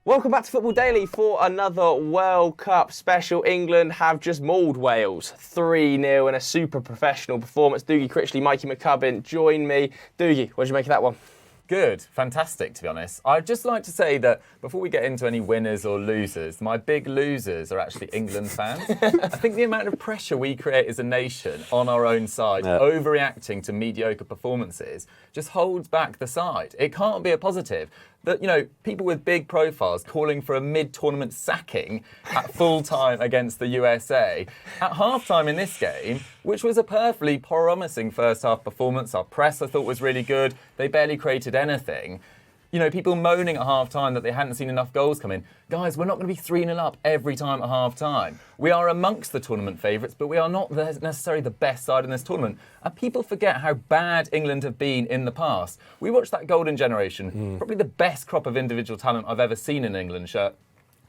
Welcome back to Football Daily for another World Cup special. England have just mauled Wales 3-0 in a super professional performance. Doogie Critchley, Mikey McCubbin join me. Doogie, what did you make of that one? Good. Fantastic, to be honest. I'd just like to say that before we get into any winners or losers, my big losers are actually England fans. I think the amount of pressure we create as a nation on our own side, overreacting to mediocre performances, just holds back the side. It can't be a positive. That, you know, people with big profiles calling for a mid-tournament sacking at full time against the USA. At half-time in this game, which was a perfectly promising first-half performance, our press, I thought, was really good. They barely created anything. You know, people moaning at half-time that they hadn't seen enough goals come in. Guys, we're not going to be 3-0 up every time at half-time. We are amongst the tournament favourites, but we are not necessarily the best side in this tournament. And people forget how bad England have been in the past. We watched that golden generation, probably the best crop of individual talent I've ever seen in England shirt,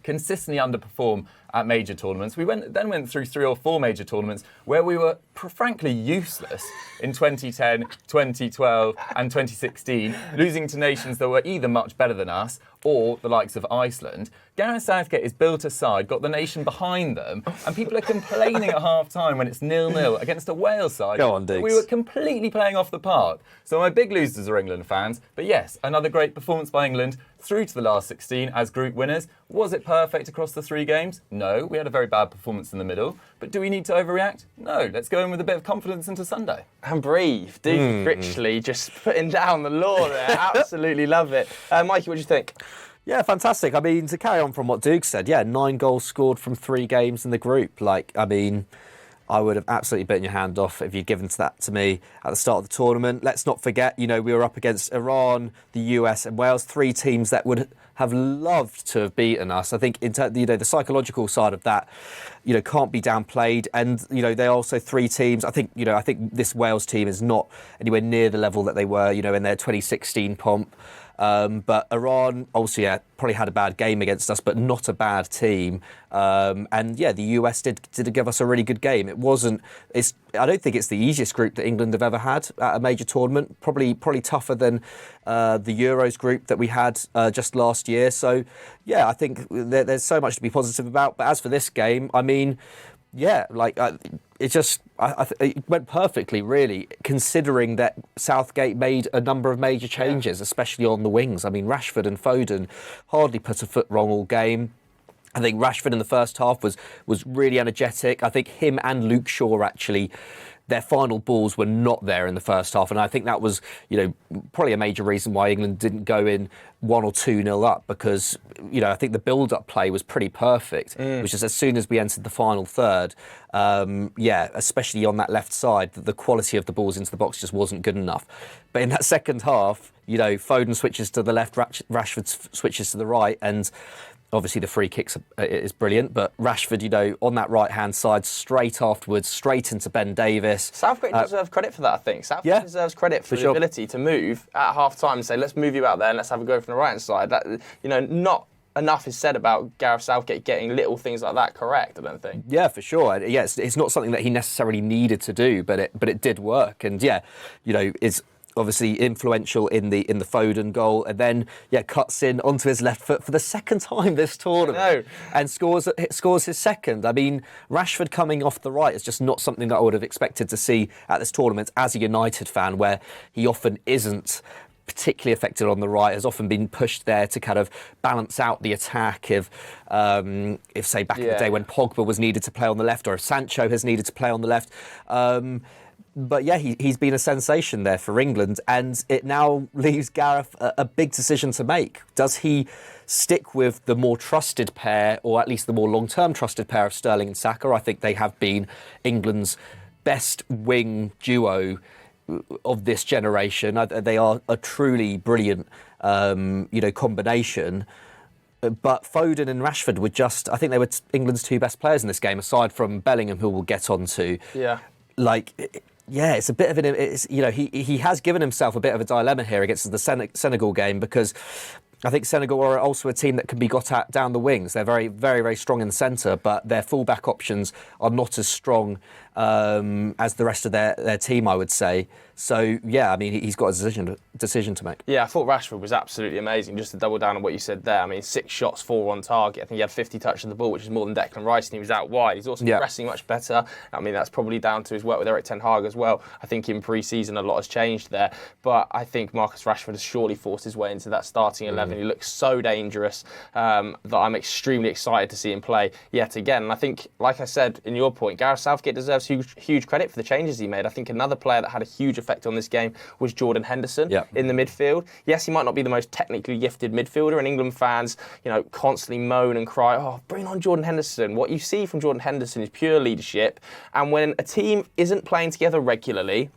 consistently underperform at major tournaments. We then went through 3 or 4 major tournaments where we were frankly useless in 2010, 2012 and 2016, losing to nations that were either much better than us or the likes of Iceland. Gareth Southgate has built a side, got the nation behind them, and people are complaining at half-time when it's 0-0 against a Wales side. Go on, Diggs. We were completely playing off the park. So my big losers are England fans. But yes, another great performance by England through to the last 16 as group winners. Was it perfect across the 3 games? No, we had a very bad performance in the middle. But do we need to overreact? No, let's go in with a bit of confidence into Sunday. And breathe. Doogie Critchley just putting down the law there. Absolutely love it. Mikey, what do you think? Yeah, fantastic. I mean, to carry on from what Duke said, 9 goals scored from 3 games in the group. I would have absolutely bitten your hand off if you'd given that to me at the start of the tournament. Let's not forget, we were up against Iran, the US and Wales, 3 teams that would have loved to have beaten us. I think the psychological side of that, can't be downplayed. And, they're also 3 teams. I think this Wales team is not anywhere near the level that they were, in their 2016 pomp. But Iran, also, probably had a bad game against us, but not a bad team. The US did give us a really good game. I don't think it's the easiest group that England have ever had at a major tournament. Probably tougher than the Euros group that we had just last year. So, I think there's so much to be positive about. But as for this game, I mean, it went perfectly, really, considering that Southgate made a number of major changes, especially on the wings. I mean, Rashford and Foden hardly put a foot wrong all game. I think Rashford in the first half was really energetic. I think him and Luke Shaw actually, their final balls were not there in the first half. And I think that was, probably a major reason why England didn't go in 1 or 2-0 up, because, I think the build-up play was pretty perfect. Which is as soon as we entered the final third, especially on that left side, the quality of the balls into the box just wasn't good enough. But in that second half, Foden switches to the left, Rashford switches to the right, and obviously the free kicks is brilliant, but Rashford, on that right-hand side, straight afterwards, straight into Ben Davis. Southgate deserves credit for that, I think. Southgate deserves credit for the ability to move at half-time and say, let's move you out there and let's have a go from the right-hand side. That, not enough is said about Gareth Southgate getting little things like that correct, I don't think. Yeah, for sure. It's not something that he necessarily needed to do, but it did work. And is obviously influential in the Foden goal, and then cuts in onto his left foot for the second time this tournament, and scores his second. I mean, Rashford coming off the right is just not something that I would have expected to see at this tournament as a United fan, where he often isn't particularly affected on the right, has often been pushed there to kind of balance out the attack if say back in the day when Pogba was needed to play on the left, or if Sancho has needed to play on the left. But he's been a sensation there for England, and it now leaves Gareth a big decision to make. Does he stick with the more trusted pair, or at least the more long-term trusted pair of Sterling and Saka? I think they have been England's best wing duo of this generation. They are a truly brilliant, combination. But Foden and Rashford were I think they were England's 2 best players in this game, aside from Bellingham, who we'll get on to. It's a bit of he has given himself a bit of a dilemma here against the Senegal game, because I think Senegal are also a team that can be got at down the wings. They're very, very, very strong in the centre, but their full-back options are not as strong as the rest of their team, I would say. So yeah, I mean, he's got a decision to make. Yeah, I thought Rashford was absolutely amazing. Just to double down on what you said there, I mean, 6 shots, 4 on target. I think he had 50 touches of the ball, which is more than Declan Rice, and he was out wide. He's also pressing much better. I mean, that's probably down to his work with Erik ten Hag as well. I think in pre-season a lot has changed there, but I think Marcus Rashford has surely forced his way into that starting 11. He looks so dangerous that I'm extremely excited to see him play yet again. And I think, like I said in your point, Gareth Southgate deserves huge credit for the changes he made. I think another player that had a huge effect on this game was Jordan Henderson in the midfield. Yes, he might not be the most technically gifted midfielder, and England fans, constantly moan and cry, "Oh, bring on Jordan Henderson." What you see from Jordan Henderson is pure leadership, and when a team isn't playing together regularly,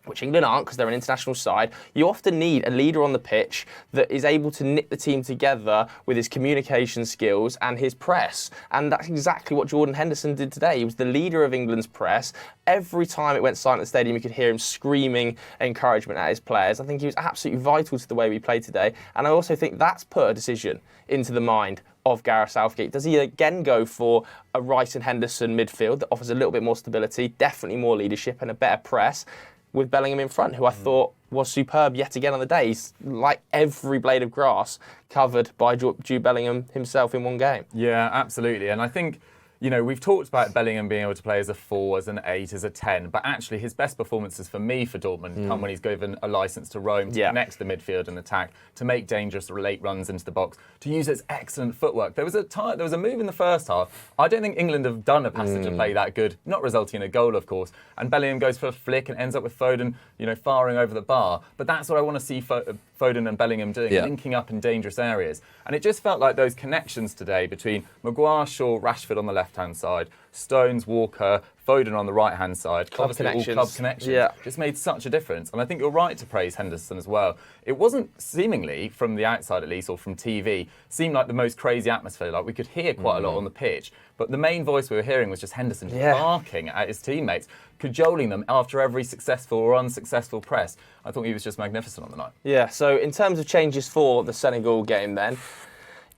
which England aren't because they're an international side, you often need a leader on the pitch that is able to knit the team together with his communication skills and his press. And that's exactly what Jordan Henderson did today. He was the leader of England's press. Every time it went silent at the stadium, you could hear him screaming encouragement at his players. I think he was absolutely vital to the way we played today. And I also think that's put a decision into the mind of Gareth Southgate. Does he again go for a Rice and Henderson midfield that offers a little bit more stability, definitely more leadership and a better press, with Bellingham in front, who I thought was superb yet again on the day? He's like every blade of grass covered by Jude Bellingham himself in one game. Yeah, absolutely. And I think, we've talked about Bellingham being able to play as a 4, as an 8, as a 10, but actually his best performances for me for Dortmund come when he's given a licence to roam, to connect to the midfield and attack, to make dangerous late runs into the box, to use his excellent footwork. There was a move in the first half. I don't think England have done a passage of play that good, not resulting in a goal, of course. And Bellingham goes for a flick and ends up with Foden, firing over the bar. But that's what I want to see Foden and Bellingham doing, linking up in dangerous areas. And it just felt like those connections today between Maguire, Shaw, Rashford on the left-hand side, Stones, Walker, Foden on the right-hand side, club obviously all club connections, just made such a difference. And I think you're right to praise Henderson as well. It wasn't seemingly, from the outside at least, or from TV, seemed like the most crazy atmosphere. Like we could hear quite a lot on the pitch, but the main voice we were hearing was just Henderson just barking at his teammates, cajoling them after every successful or unsuccessful press. I thought he was just magnificent on the night. Yeah, so in terms of changes for the Senegal game then,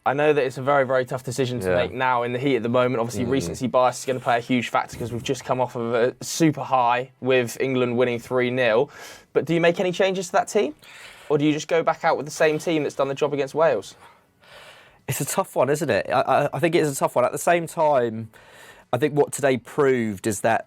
I know that it's a very, very tough decision to make now in the heat at the moment. Obviously, recency bias is going to play a huge factor because we've just come off of a super high with England winning 3-0. But do you make any changes to that team? Or do you just go back out with the same team that's done the job against Wales? It's a tough one, isn't it? I think it is a tough one. At the same time, I think what today proved is that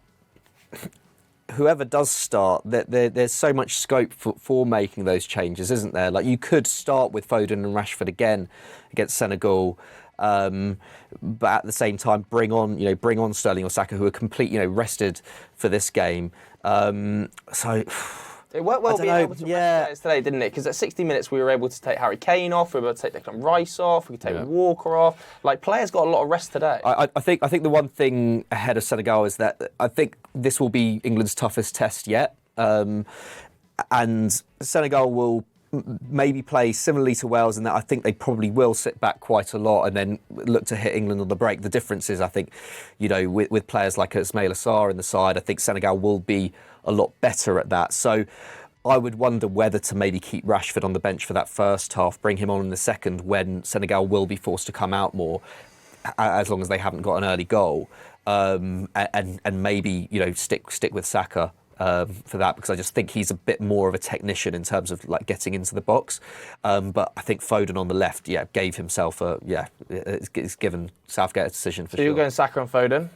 whoever does start, there's so much scope for making those changes, isn't there? Like you could start with Foden and Rashford again against Senegal, but at the same time bring on Sterling or Saka, who are completely rested for this game. So. It worked well being able to rest today, didn't it? Because at 60 minutes we were able to take Harry Kane off, we were able to take Declan Rice off, we could take Walker off. Like players got a lot of rest today. I think the one thing ahead of Senegal is that I think this will be England's toughest test yet, and Senegal will maybe play similarly to Wales in that I think they probably will sit back quite a lot and then look to hit England on the break. The difference is, I think, with players like Ismail Assar in the side, I think Senegal will be a lot better at that. So I would wonder whether to maybe keep Rashford on the bench for that first half, bring him on in the second when Senegal will be forced to come out more, as long as they haven't got an early goal, and maybe stick with Saka for that, because I just think he's a bit more of a technician in terms of like getting into the box. But I think Foden on the left, gave himself it's given Southgate a decision for sure. So you're going Saka and Foden?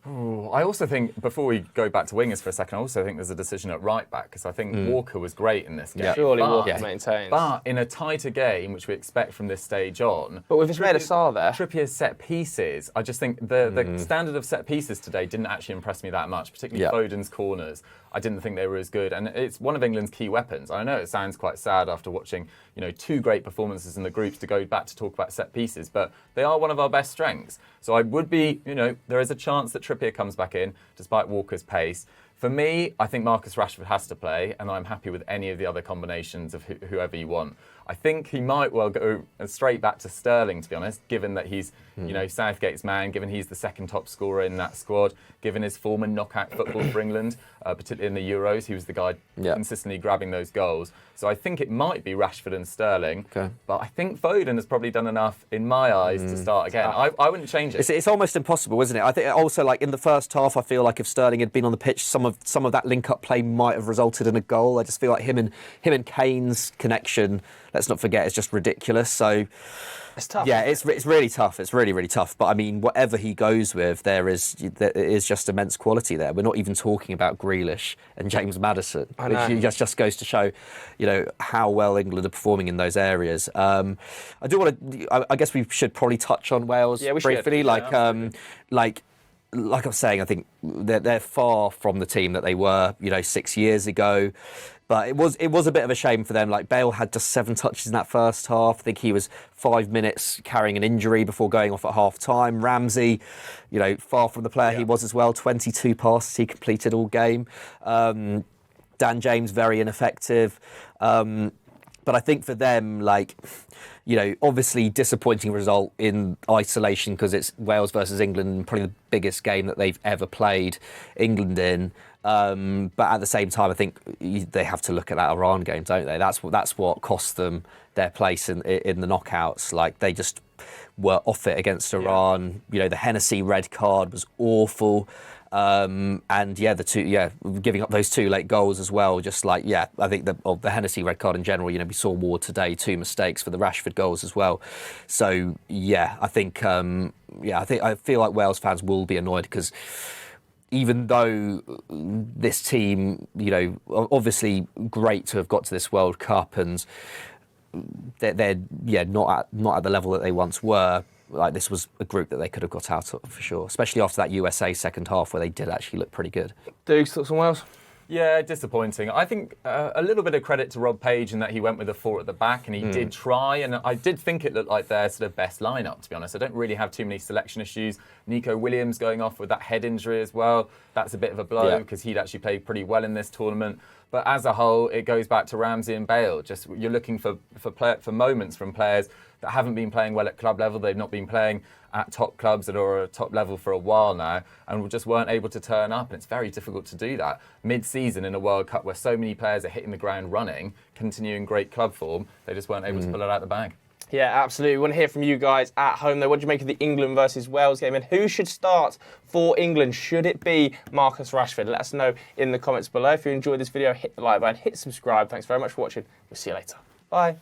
I also think, before we go back to wingers for a second, I also think there's a decision at right back, because I think Walker was great in this game. Surely Walker maintains. But in a tighter game, which we expect from this stage on... But with Ismail Assar there... Trippier's set pieces, I just think the standard of set pieces today didn't actually impress me that much, particularly Foden's corners. I didn't think they were as good, and it's one of England's key weapons. I know it sounds quite sad after watching, 2 great performances in the groups to go back to talk about set pieces, but they are one of our best strengths. So I would be, there is a chance that Trippier comes back in, despite Walker's pace. For me, I think Marcus Rashford has to play, and I'm happy with any of the other combinations of whoever you want. I think he might well go straight back to Sterling, to be honest, given that he's, Southgate's man, given he's the second top scorer in that squad, given his form in knockout football for England, particularly in the Euros. He was the guy consistently grabbing those goals. So I think it might be Rashford and Sterling. Okay. But I think Foden has probably done enough, in my eyes, to start again. I wouldn't change it. It's almost impossible, isn't it? I think also, like in the first half, I feel like if Sterling had been on the pitch, some of that link-up play might have resulted in a goal. I just feel like him and Kane's connection, let's not forget, is just ridiculous. So it's tough. Yeah, it's really tough. It's really, really tough. But I mean, whatever he goes with, there is just immense quality there. We're not even talking about Grealish and James Maddison, which just goes to show, how well England are performing in those areas. I guess we should probably touch on Wales briefly. Like I was saying, I think they're far from the team that they were, 6 years ago. But it was a bit of a shame for them. Like Bale had just 7 touches in that first half. I think he was 5 minutes carrying an injury before going off at half time. Ramsey, far from the player he was as well. 22 passes he completed all game. Dan James, very ineffective. But I think for them, obviously disappointing result in isolation because it's Wales versus England, probably the biggest game that they've ever played England in. But at the same time, I think they have to look at that Iran game, don't they? That's what cost them their place in the knockouts. Like they just were off it against Iran. The Hennessy red card was awful. Giving up those 2 late goals as well. I think the Hennessy red card in general. We saw Ward today, 2 mistakes for the Rashford goals as well. So I think I feel like Wales fans will be annoyed because even though this team, obviously great to have got to this World Cup and they're not at the level that they once were. Like this was a group that they could have got out of for sure, especially after that USA second half where they did actually look pretty good. Dukes, thoughts on Wales? Yeah, disappointing. I think a little bit of credit to Rob Page in that he went with a 4 at the back and he did try, and I did think it looked like their sort of best lineup, to be honest. I don't really have too many selection issues. Nico Williams going off with that head injury as well. That's a bit of a blow because he'd actually played pretty well in this tournament. But as a whole, it goes back to Ramsey and Bale. Just you're looking for moments from players that haven't been playing well at club level. They've not been playing at top clubs that are at top level for a while now and just weren't able to turn up. And it's very difficult to do that mid-season in a World Cup where so many players are hitting the ground running, continuing great club form. They just weren't able to pull it out the bag. Yeah, absolutely. We want to hear from you guys at home, though. What do you make of the England versus Wales game? And who should start for England? Should it be Marcus Rashford? Let us know in the comments below. If you enjoyed this video, hit the like button, hit subscribe. Thanks very much for watching. We'll see you later. Bye.